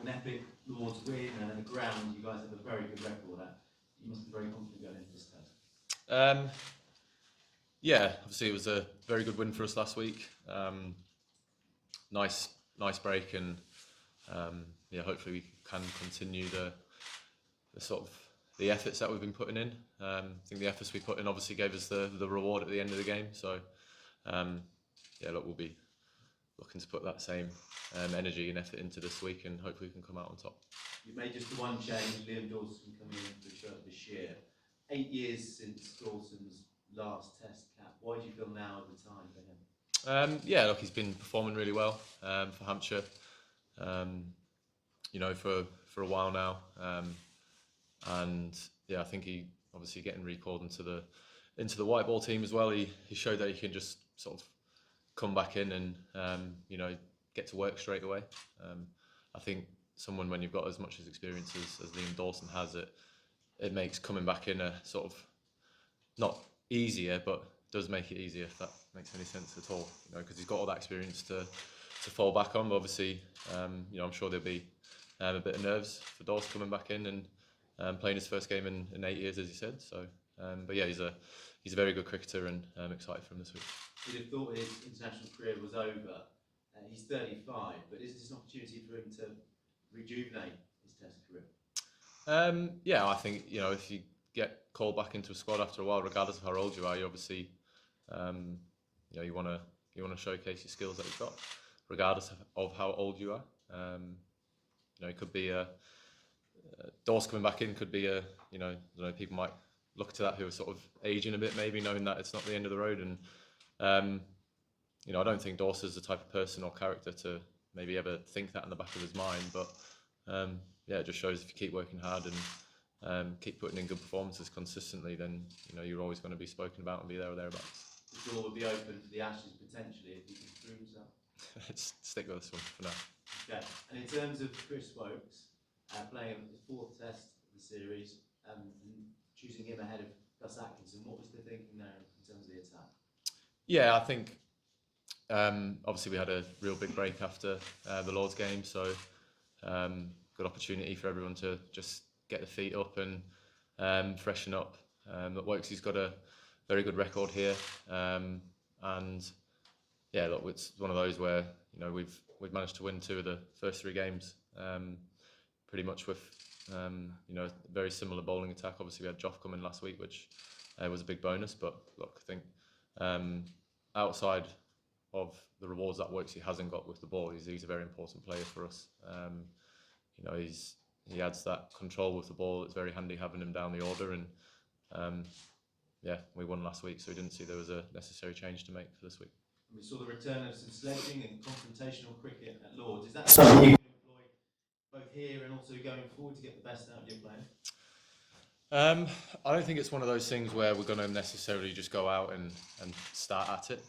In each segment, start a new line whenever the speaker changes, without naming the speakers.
an epic Lord's win and then a ground you guys have a very good record at. You must be very confident going into this test.
Yeah, obviously it was a very good win for us last week. Nice break, and yeah, hopefully we can continue the sort of the efforts that we've been putting in. I think the efforts we put in obviously gave us the reward at the end of the game. So yeah, look, we'll be looking to put that same energy and effort into this week, and hopefully we can come out on top.
You've made just the one change, Liam Dawson coming in for the shirt this year. 8 years since Dawson's last test cap. Why do you feel now at the time for him?
Yeah, look, he's been performing really well for Hampshire. You know, for a while now, and yeah, I think he obviously getting recalled into the white ball team as well. He showed that he can just sort of come back in and you know, get to work straight away. I think someone, when you've got as much experience as Liam Dawson has, it makes coming back in a sort of not easier, but does make it easier, if that makes any sense at all. You know, because he's got all that experience to fall back on. But obviously, you know, I'm sure there'll be a bit of nerves for Dawson coming back in and playing his first game in 8 years, as he said. So, but yeah, he's a very good cricketer, and I'm excited for him this week.
You'd have thought his international career was over. He's 35, but is this an opportunity for him to rejuvenate his test career?
Yeah, I think, you know, if you get called back into a squad after a while, regardless of how old you are, you obviously, you know, you want to showcase your skills that you've got, regardless of how old you are. You know, it could be Dawson coming back in, could be you know, I don't know, people might look to that who are sort of aging a bit, maybe, knowing that it's not the end of the road. And you know, I don't think Dawson's the type of person or character to maybe ever think that in the back of his mind. But yeah, it just shows if you keep working hard and keep putting in good performances consistently, then you know you're always going to be spoken about and be there or thereabouts.
The door would be open for the Ashes potentially if he can prove himself.
Let's stick with this one for now.
Okay. And in terms of Revsportz playing the fourth test of the series and choosing him ahead of Gus Atkinson, what was the thinking there in terms of the attack?
Yeah, I think obviously we had a real big break after the Lord's game, so good opportunity for everyone to just get the feet up and freshen up. Look, Wokesy's got a very good record here, and yeah, look, it's one of those where, you know, we've managed to win 2 of the first 3 games, pretty much with you know, a very similar bowling attack. Obviously we had Joff come in last week, which was a big bonus, but look, I think outside of the rewards that Wokesy hasn't got with the ball, he's a very important player for us. You know, he adds that control with the ball. It's very handy having him down the order, and yeah, we won last week, so we didn't see there was a necessary change to make for this week.
We saw the return of some sledging and confrontational cricket at Lords. Is that something you can employ both here and also going forward to get the best out of your players?
I don't think it's one of those things where we're going to necessarily just go out and start at it.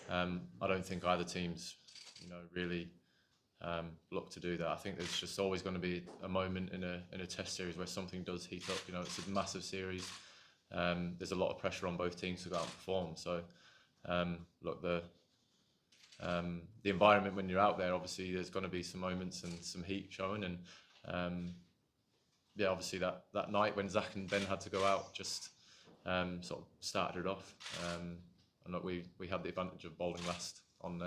I don't think either team's, you know, really look to do that. I think there's just always going to be a moment in a test series where something does heat up. You know, it's a massive series. There's a lot of pressure on both teams to go out and perform. So look, the environment when you're out there, obviously there's going to be some moments and some heat showing, and yeah, obviously that night when Zach and Ben had to go out just sort of started it off. And look, we had the advantage of bowling last on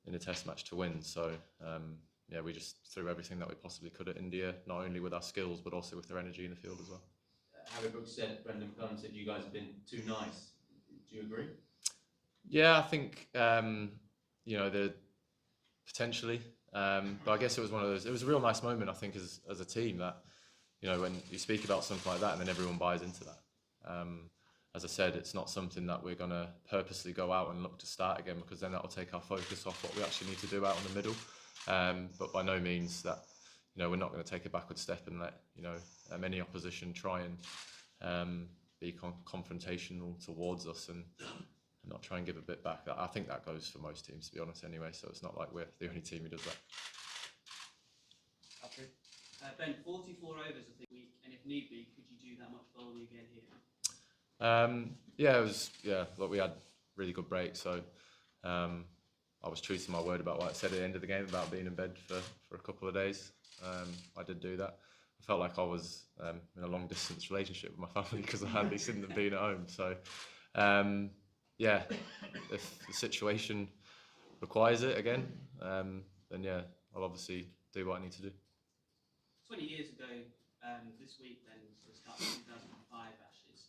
in a test match to win. So yeah, we just threw everything that we possibly could at India, not only with our skills but also with their energy in the field as well.
Harry Brooks said, Brendan McCullum said you guys have been too nice. Do you agree?
Yeah, I think you know, potentially. But I guess it was one of those. It was a real nice moment, I think, as a team, that, you know, when you speak about something like that and then everyone buys into that. As I said, it's not something that we're going to purposely go out and look to start again, because then that will take our focus off what we actually need to do out in the middle. But by no means that, you know, we're not going to take a backward step and let, you know, any opposition try and be confrontational towards us and not try and give a bit back. I think that goes for most teams, to be honest, anyway, so it's not like we're the only team who does that.
Ben, 44 overs, I think, week, and if need be, could you do that much bowling again here?
Yeah, it was. Yeah, look, we had really good breaks, so I was true to my word about what I said at the end of the game about being in bed for a couple of days. I did do that. I felt like I was in a long distance relationship with my family because I hardly seen them being at home. So, yeah, if the situation requires it again, then yeah, I'll obviously do what I need to do.
20 years ago, this week then, so the start of the 2005 Ashes,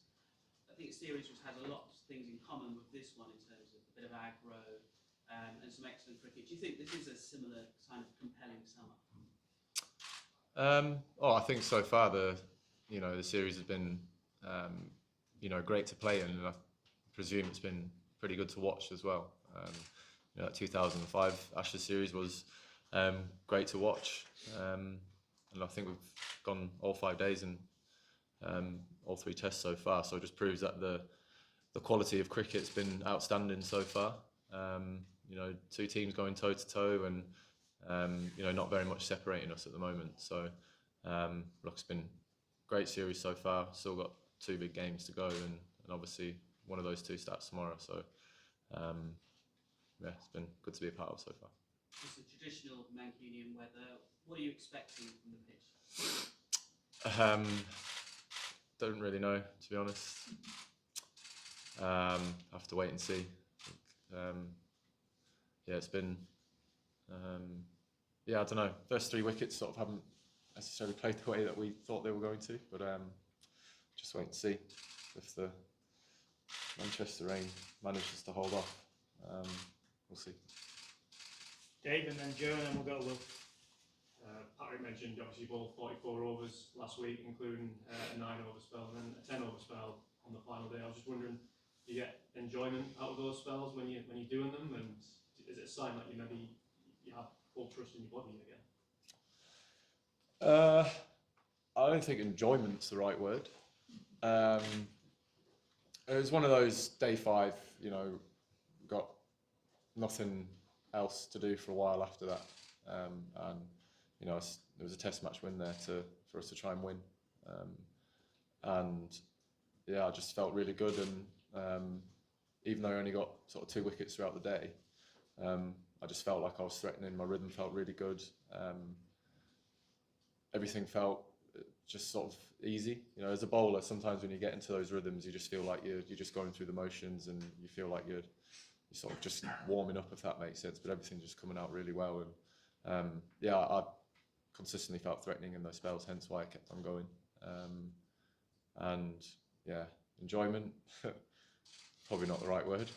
I think the series had a lot of things in common with this one in terms of a bit of aggro and some excellent cricket. Do you think this is a similar kind of compelling summer?
I think so far the series has been great to play in, and I presume it's been pretty good to watch as well. That 2005 Ashes series was great to watch, and I think we've gone all 5 days and all 3 tests so far. So it just proves that the quality of cricket's been outstanding so far. 2 teams going toe to toe, and not very much separating us at the moment. So look, it's been a great series so far. Still got 2 big games to go, and obviously one of those 2 starts tomorrow. So yeah, it's been good to be a part of so far.
It's the traditional Mancunian weather. What are you expecting from the pitch?
Don't really know, to be honest. Have to wait and see. It's been I don't know. First 3 wickets sort of haven't necessarily played the way that we thought they were going to, but just wait and see if the Manchester rain manages to hold off. We'll see.
Dave, and then Joe, and then we'll go to Will. Patrick mentioned obviously you bowled 44 overs last week, including a 9-over spell and then a 10-over spell on the final day. I was just wondering, do you get enjoyment out of those spells when you're doing them, and is it a sign that you have full trust in your body again?
I don't think enjoyment's the right word. It was one of those day 5, got nothing else to do for a while after that, and there was a test match win there for us to try and win, and I just felt really good, and even though I only got sort of 2 wickets throughout the day, I just felt like I was threatening. My rhythm felt really good. Everything felt just sort of easy. As a bowler, sometimes when you get into those rhythms, you just feel like you're just going through the motions, and you feel like you're sort of just warming up, if that makes sense. But everything's just coming out really well, and I consistently felt threatening in those spells, hence why I kept on going. And enjoyment, probably not the right word,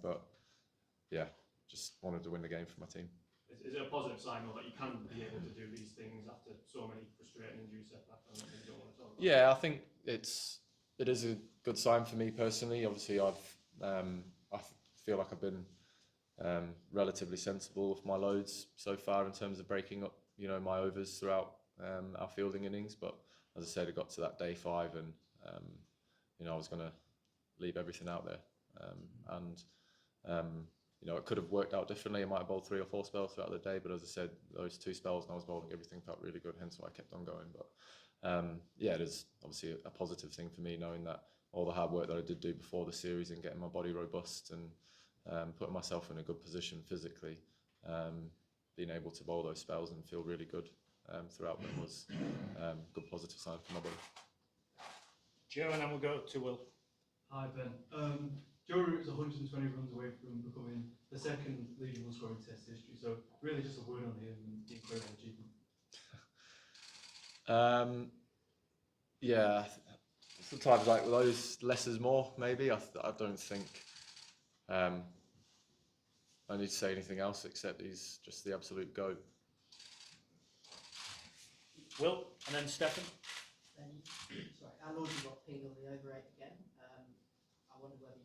but just wanted to win the game for my team.
Is it a positive sign though that you can be able to do these things after so many frustrating injury setbacks and that you don't want to talk about?
Yeah, I think it is a good sign for me personally. Obviously, I feel like I've been relatively sensible with my loads so far in terms of breaking up, my overs throughout our fielding innings. But as I said, it got to that day 5, and I was going to leave everything out there, and it could have worked out differently. I might have bowled 3 or 4 spells throughout the day, but as I said, those 2 spells when I was bowling, everything felt really good, hence why I kept on going. But it is obviously a positive thing for me, knowing that all the hard work that I did do before the series and getting my body robust and putting myself in a good position physically, being able to bowl those spells and feel really good throughout them was a good positive sign for my body.
Joe, and then we'll go to Will.
Hi Ben. Joe Root is 120 runs away from becoming the 2nd leading run scorer in Test history. So really, just a word on him and the incredible achievement.
Sometimes like those less is more. Maybe I don't think I need to say anything else except he's just the absolute GOAT.
Will, and then Stefan.
Sorry, our Lord, you got pinged on the over 8 again. I wonder whether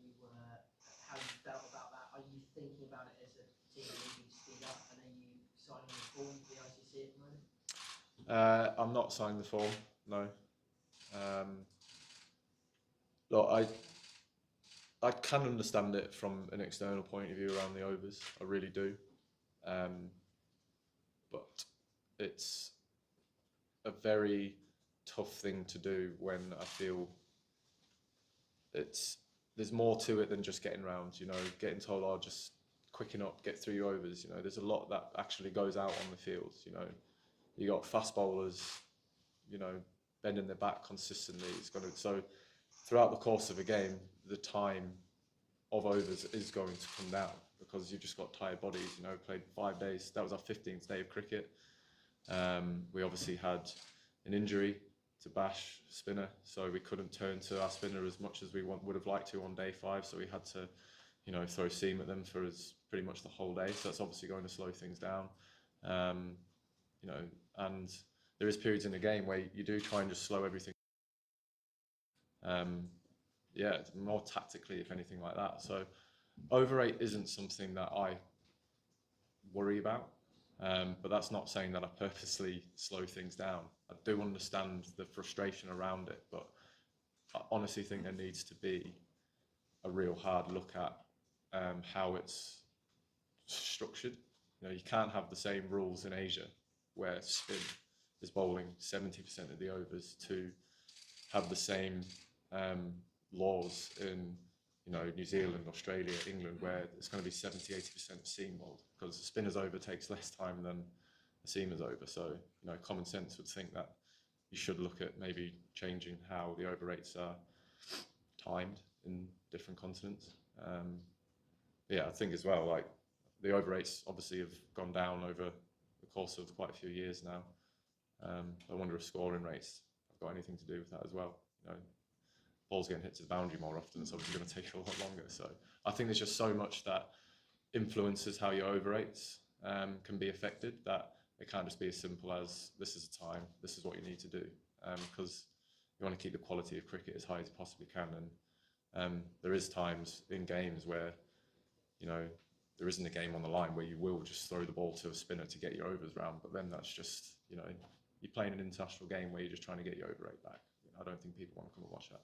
how you felt about that. Are you thinking about it as a team that you need to speed up, and are you signing the form for the ICC at the moment?
I'm not signing the form, no. Look, I can understand it from an external point of view around the overs. I really do. But it's a very tough thing to do when I feel there's more to it than just getting round. Getting told, just quicken up, get through your overs. You know, there's a lot that actually goes out on the field. You know, you got fast bowlers, you know, bending their back consistently. So throughout the course of a game, the time of overs is going to come down because you've just got tired bodies. You know, played 5 days. That was our 15th day of cricket. We obviously had an injury to Bash spinner, so we couldn't turn to our spinner as much as we would have liked to on day 5. So we had to, you know, throw seam at them for pretty much the whole day. So that's obviously going to slow things down. You know, and there is periods in the game where you do try and just slow everything. Yeah, more tactically, if anything like that. So over 8 isn't something that I worry about. But that's not saying that I purposely slow things down. I do understand the frustration around it, but I honestly think there needs to be a real hard look at how it's structured. You know, you can't have the same rules in Asia where spin is bowling 70% of the overs to have the same laws in, you know, New Zealand, Australia, England, where it's going to be 70-80% seam bowled because the spinner's over takes less time than the seamer's over. So, you know, common sense would think that you should look at maybe changing how the over rates are timed in different continents. Yeah, I think as well, like the over rates obviously have gone down over the course of quite a few years now. I wonder if scoring rates have got anything to do with that as well. You know, balls getting hit to the boundary more often, it's obviously going to take a lot longer. So I think there's just so much that influences how your over rates can be affected that it can't just be as simple as this is a time, this is what you need to do, because you want to keep the quality of cricket as high as you possibly can. And there is times in games where, you know, there isn't a game on the line where you will just throw the ball to a spinner to get your overs round, but then that's just, you know, you're playing an international game where you're just trying to get your over rate back. You know, I don't think people want to come and watch that.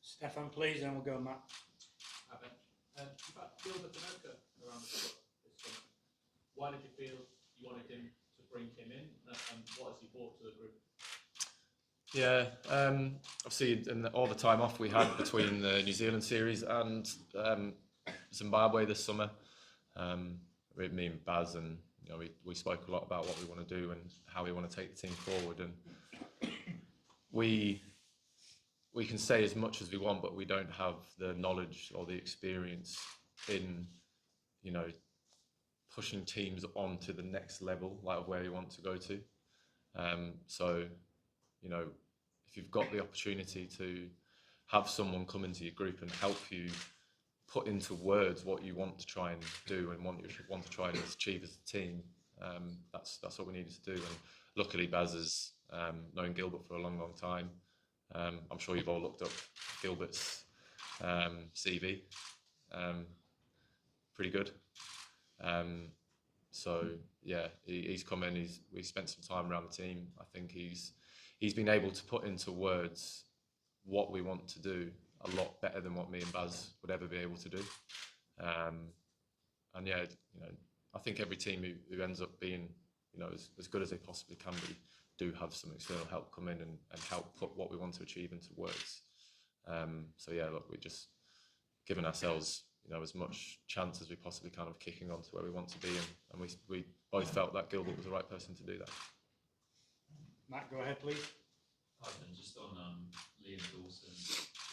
Stefan, please, and we'll go Matt.
You've got Gilbert Anoka around the club this summer. Why did you feel you wanted him to bring him in, and what has he brought to the group?
Yeah, obviously in all the time off we had between the New Zealand series and Zimbabwe this summer, with me and Baz, and you know, we spoke a lot about what we want to do and how we want to take the team forward, and we can say as much as we want, but we don't have the knowledge or the experience in, you know, pushing teams on to the next level, like where we want to go to. So, you know, if you've got the opportunity to have someone come into your group and help you put into words what you want to try and do and want to try and achieve as a team, that's what we needed to do. And luckily, Baz has known Gilbert for a long, long time. I'm sure you've all looked up Gilbert's CV. Pretty good. So yeah, he's come in. We spent some time around the team. I think he's been able to put into words what we want to do a lot better than what me and Baz would ever be able to do. And yeah, you know, I think every team who ends up being, you know, as good as they possibly can be, do have some external help come in and help put what we want to achieve into words. So yeah, look, we're just giving ourselves, you know, as much chance as we possibly can of kicking on to where we want to be, and we both felt that Gilbert was the right person to do that.
Matt, go ahead, please.
Ivan, just on Liam Dawson,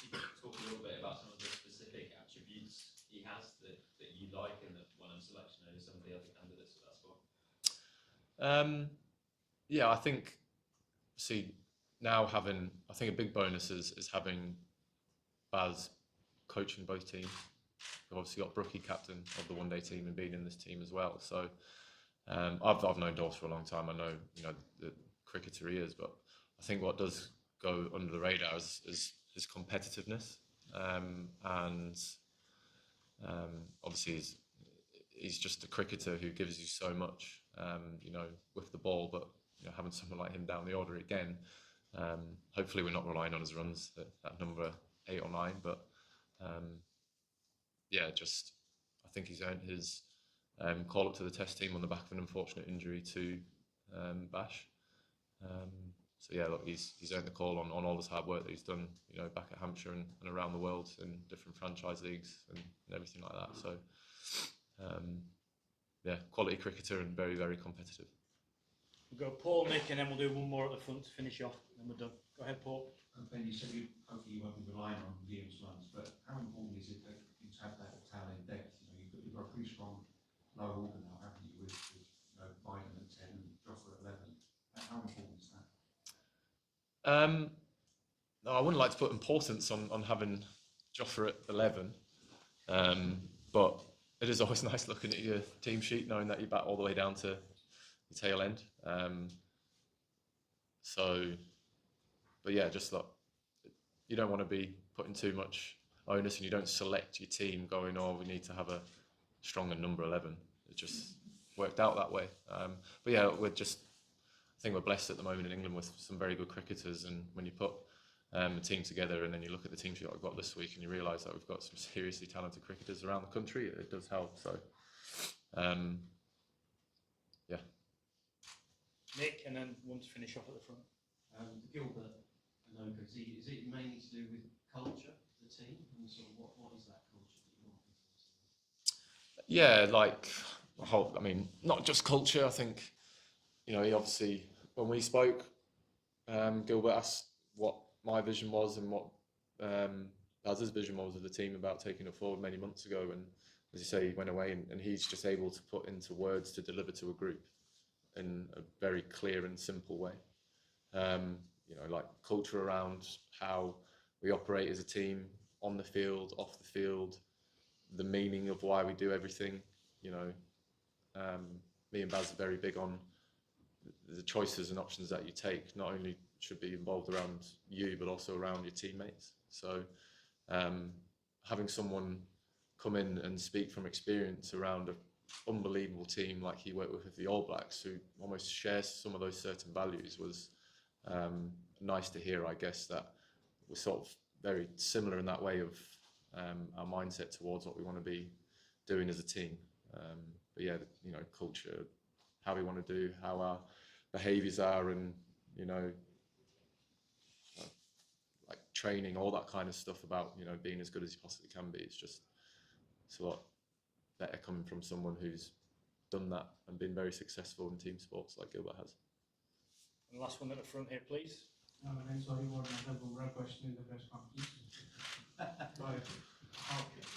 can you talk a little bit about some of the specific attributes he has that you like and that won him selection over some of the other candidates for that spot?
Yeah, I think, now having, I think a big bonus is having Baz coaching both teams. We've obviously got Brookie captain of the one-day team and being in this team as well. So I've known Dawes for a long time. I know, you know, the cricketer he is, but I think what does go under the radar is his competitiveness, and obviously he's just a cricketer who gives you so much, you know, with the ball. But you know, having someone like him down the order again, hopefully we're not relying on his runs at number 8 or 9, but yeah, just I think he's earned his call up to the Test team on the back of an unfortunate injury to Bash. So yeah, look, he's earned the call on all his hard work that he's done, you know, back at Hampshire and around the world in different franchise leagues and everything like that. So yeah, quality cricketer and very, very competitive.
We'll go Paul, Nick, and then we'll do one more at the front to finish off, and then we're done. Go ahead, Paul.
Ben, you said hopefully you won't be relying on Liam's runs, but how important is it that you have that tail end depth? You've got a pretty strong lower order now, haven't you, with Biden at 10 and Jofra at 11. How important is that?
No, I wouldn't like to put importance on having Jofra at 11, but it is always nice looking at your team sheet, knowing that you bat all the way down to the tail end. But yeah, just like, you don't want to be putting too much onus, and you don't select your team going, oh, we need to have a stronger number 11. It just worked out that way. But yeah, I think we're blessed at the moment in England with some very good cricketers, and when you put a team together and then you look at the team sheet that we've got this week and you realise that we've got some seriously talented cricketers around the country, it does help. So, yeah.
Nick, and then one to finish off at the front.
Gilbert and Oka, is it mainly to do with culture, the team, and sort of what is that culture that you want?
Yeah, like, I mean, not just culture. I think, he obviously, when we spoke, Gilbert asked what my vision was and what Baz's vision was of the team about taking it forward many months ago. And as you say, he went away and he's just able to put into words to deliver to a group in a very clear and simple way. Like culture around how we operate as a team on the field, off the field, the meaning of why we do everything. Me and Baz are very big on the choices and options that you take. Not only should be involved around you, but also around your teammates. So having someone come in and speak from experience around an unbelievable team like he worked with the All Blacks, who almost shares some of those certain values, was nice to hear. I guess that we're sort of very similar in that way of our mindset towards what we want to be doing as a team. But yeah, culture, how we want to do, how our behaviours are, and like training, all that kind of stuff about being as good as you possibly can be. It's a lot better coming from someone who's done that and been very successful in team sports like Gilbert has.
And the last one at the front here, please.
I'm sorry for another Bumrah question in the press conference. But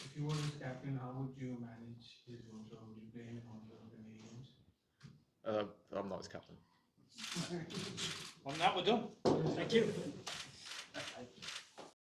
if you were his captain, how would you manage his workload? Would you play him in all the games?
I'm not his captain.
On that, we're done. Thank you.